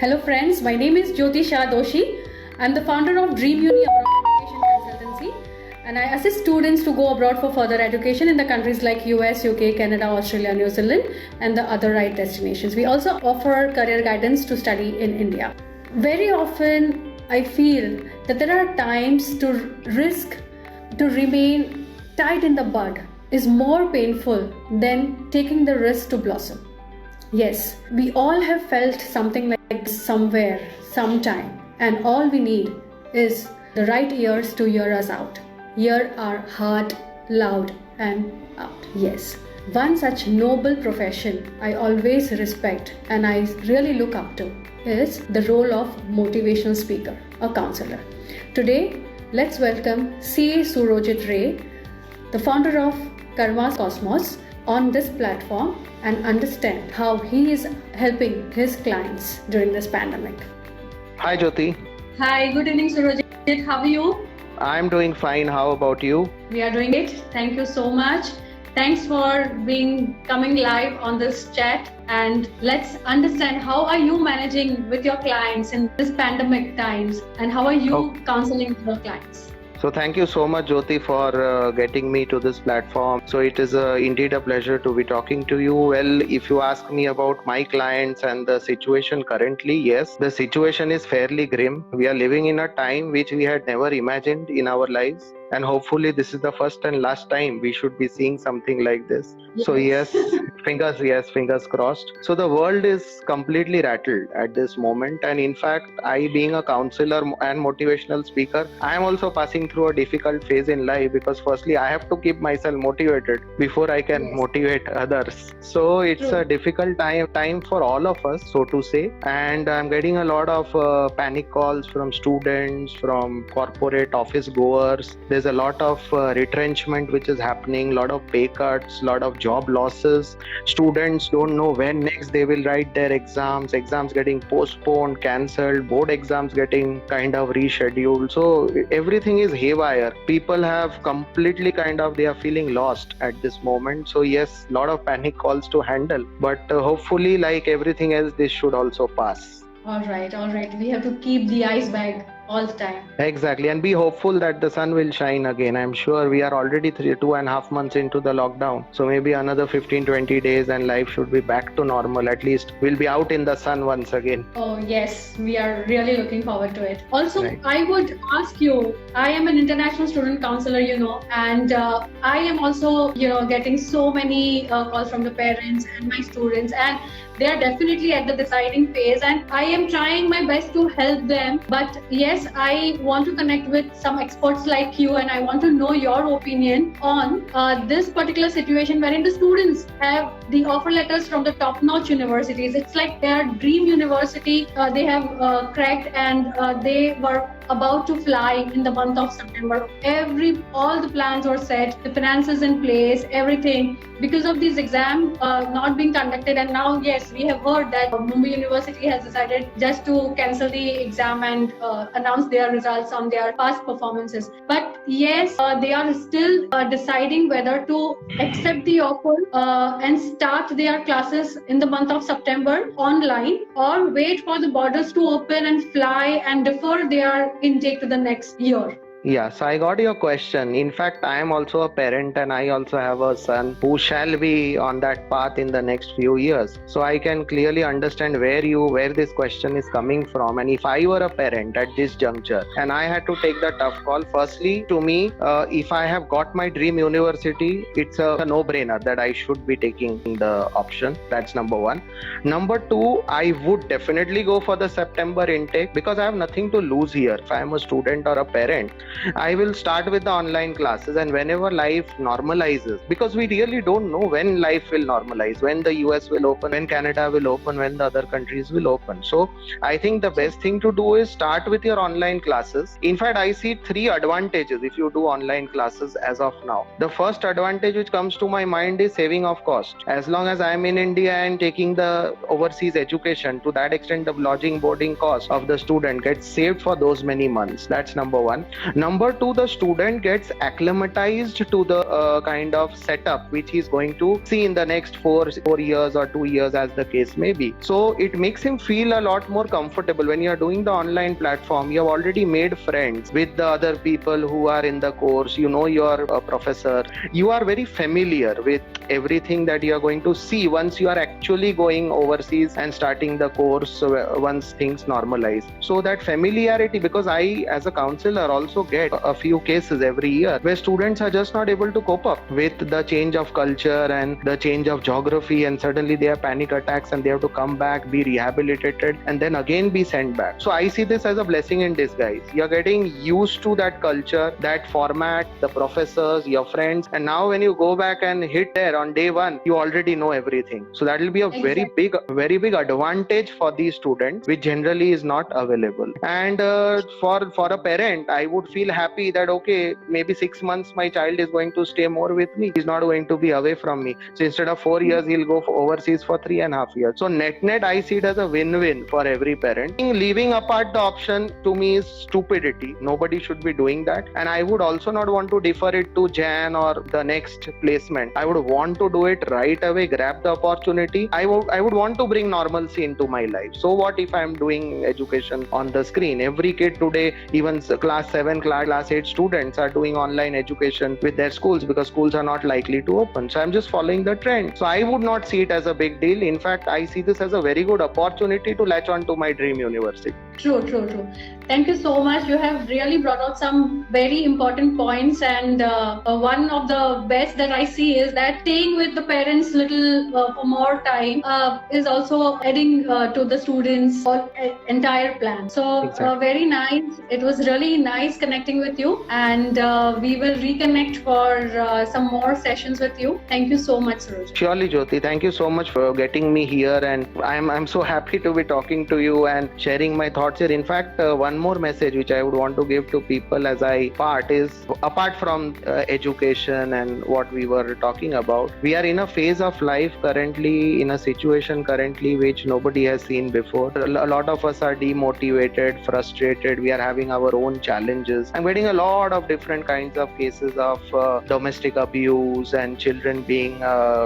Hello friends, my name is Jyoti Shah Doshi. I'm the founder of Dream Uni Abroad Education Consultancy and I assist students to go abroad for further education in the countries like US, UK, Canada, Australia, New Zealand and the other right destinations. We also offer career guidance to study in India. Very often I feel that there are times to risk to remain tied in the bud is more painful than taking the risk to blossom. Yes, we all have felt something like this somewhere, sometime, and all we need is the right ears to hear us out. Hear our heart loud and out. Yes. One such noble profession I always respect and I really look up to is the role of motivational speaker, a counselor. Today, let's welcome C.A. Surojit Ray, the founder of Karma's Cosmos, on this platform and understand how he is helping his clients during this pandemic. Hi Jyoti. Hi, good evening Surojit. How are you? I'm doing fine. How about you? We are doing it. Thank you so much. Thanks for coming live on this chat, and let's understand how are you managing with your clients in this pandemic times and how are you counseling your clients? So thank you so much, Jyoti, for getting me to this platform. So it is indeed a pleasure to be talking to you. Well, if you ask me about my clients and the situation currently, yes, the situation is fairly grim. We are living in a time which we had never imagined in our lives. And hopefully this is the first and last time we should be seeing something like this. Yes. So fingers crossed. So the world is completely rattled at this moment. And in fact, I being a counselor and motivational speaker, I am also passing through a difficult phase in life because firstly, I have to keep myself motivated before I can motivate others. So it's a difficult time for all of us, so to say. And I'm getting a lot of panic calls from students, from corporate office goers. There's a lot of retrenchment which is happening, a lot of pay cuts, a lot of job losses. Students don't know when next they will write their exams getting postponed, cancelled, board exams getting kind of rescheduled. So everything is haywire. People have completely they are feeling lost at this moment. So yes, a lot of panic calls to handle, but hopefully like everything else, this should also pass. All right. We have to keep the ice bag all the time. Exactly, and be hopeful that the sun will shine again. I'm sure we are already 2.5 months into the lockdown. So maybe another 15-20 days and life should be back to normal. At least we'll be out in the sun once again. Oh yes, we are really looking forward to it. Also, Right. I would ask you, I am an international student counselor, and I am also, getting so many calls from the parents and my students, and they are definitely at the deciding phase, and I am trying my best to help them. But yes, I want to connect with some experts like you, and I want to know your opinion on this particular situation wherein the students have the offer letters from the top-notch universities. It's like their dream university they have cracked, and they were about to fly in the month of September. All the plans were set, the finances in place, everything. Because of these exams not being conducted, and now yes, we have heard that Mumbai University has decided just to cancel the exam and announce their results on their past performances. But yes, they are still deciding whether to accept the offer and start their classes in the month of September online, or wait for the borders to open and fly and defer their intake to the next year. Yeah, so I got your question. In fact, I am also a parent and I also have a son who shall be on that path in the next few years. So I can clearly understand where this question is coming from. And if I were a parent at this juncture and I had to take the tough call, firstly, to me, if I have got my dream university, it's a no-brainer that I should be taking the option. That's number one. Number two, I would definitely go for the September intake because I have nothing to lose here. If I am a student or a parent, I will start with the online classes, and whenever life normalizes, because we really don't know when life will normalize, when the US will open, when Canada will open, when the other countries will open. So I think the best thing to do is start with your online classes. In fact, I see 3 advantages if you do online classes as of now. The first advantage which comes to my mind is saving of cost. As long as I am in India and taking the overseas education, to that extent the lodging boarding cost of the student gets saved for those many months. That's number one. Number two, the student gets acclimatized to the kind of setup which he's going to see in the next 4 years or 2 years, as the case may be. So it makes him feel a lot more comfortable. When you are doing the online platform, you have already made friends with the other people who are in the course. You know your professor. You are very familiar with everything that you are going to see once you are actually going overseas and starting the course once things normalize. So that familiarity, because I as a counselor also get a few cases every year where students are just not able to cope up with the change of culture and the change of geography, and suddenly they have panic attacks and they have to come back, be rehabilitated, and then again be sent back. So I see this as a blessing in disguise. You're getting used to that culture, that format, the professors, your friends, and now when you go back and hit there on day one, you already know everything. So that will be a very big advantage for these students, which generally is not available. And for a parent, I would feel happy that okay, maybe 6 months my child is going to stay more with me. He's not going to be away from me. So instead of 4 years, he'll go overseas for 3.5 years. So net, I see it as a win-win for every parent. Leaving apart the option to me is stupidity. Nobody should be doing that. And I would also not want to defer it to Jan or the next placement. I would want to do it right away, grab the opportunity. I would want to bring normalcy into my life. So what if I'm doing education on the screen? Every kid today, even class 7, class 8 students are doing online education with their schools because schools are not likely to open. So I'm just following the trend. So I would not see it as a big deal. In fact, I see this as a very good opportunity to latch on to my dream university. True. Thank you so much. You have really brought out some very important points, and one of the best that I see is that staying with the parents little for more time is also adding to the students' entire plan. So Exactly. very nice. It was really nice connecting with you, and we will reconnect for some more sessions with you. Thank you so much, Suroja. Surely, Jyoti. Thank you so much for getting me here, and I'm so happy to be talking to you and sharing my thoughts here. In fact, one more message which I would want to give to people as I part is, apart from education and what we were talking about, we are in a phase of life currently, in a situation currently which nobody has seen before. A lot of us are demotivated, frustrated. We are having our own challenges. I'm getting a lot of different kinds of cases of domestic abuse and children being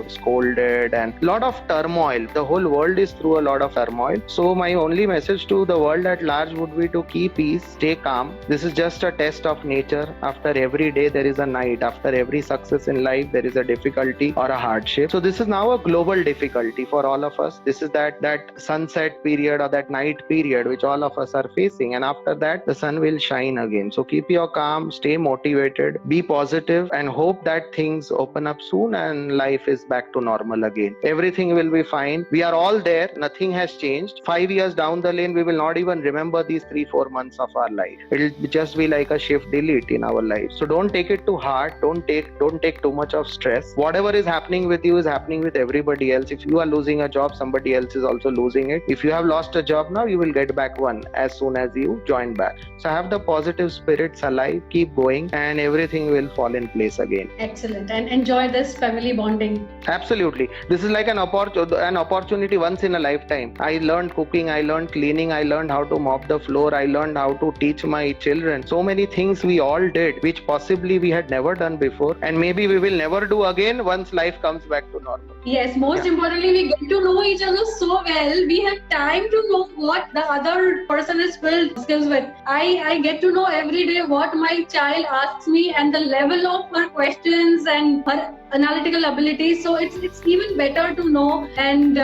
scolded, and a lot of turmoil. The whole world is through a lot of turmoil. So my only message to the world at large would be to keep peace, stay calm. This is just a test of nature. After every day there is a night. After every success in life there is a difficulty or a hardship. So this is now a global difficulty for all of us. This is that sunset period or that night period which all of us are facing, and after that the sun will shine again. So keep your calm, stay motivated, be positive, and hope that things open up soon and life is back to normal again. Everything will be fine. We are all there. Nothing has changed. 5 years down the lane, we will not even remember these 3-4 months of our life. It'll just be like a shift delete in our life. So don't take it too hard. Don't take too much of stress. Whatever is happening with you is happening with everybody else. If you are losing a job, somebody else is also losing it. If you have lost a job now, you will get back one as soon as you join back. So have the positive spirits alive, keep going, and everything will fall in place again. Excellent. And enjoy this family bonding. Absolutely. This is like an opportunity once in a lifetime. I learned cooking, I learned cleaning, I learned how to mop the floor, I learned how to teach my children. So many things we all did which possibly we had never done before, and maybe we will never do again once life comes back to normal. Yes, most importantly, we get to know each other so well. We have time to know what the other person is filled skills with. I get to know every day what my child asks me and the level of her questions and her analytical abilities. So it's even better to know and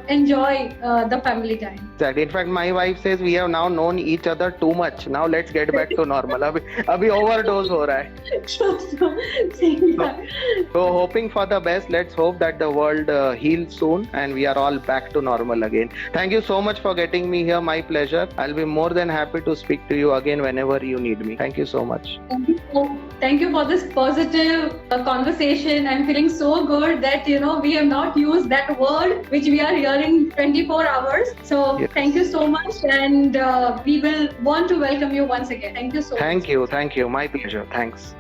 enjoy the family time. Exactly. In fact, my wife says we have now known each other too much. Now let's get back to normal. Abhi overdose ho raha hai. So hoping for the best. Let's hope that the world heals soon and we are all back to normal again. Thank you so much for getting me here. My pleasure. I'll be more than happy to speak to you again whenever you need me. Thank you so much. Thank you for this positive conversation. I'm feeling so good that we have not used that word which we are hearing 24 hours. So yes. Thank you so much, and we will want to welcome you once again. Thank you so much. Thank you. My pleasure. Thanks.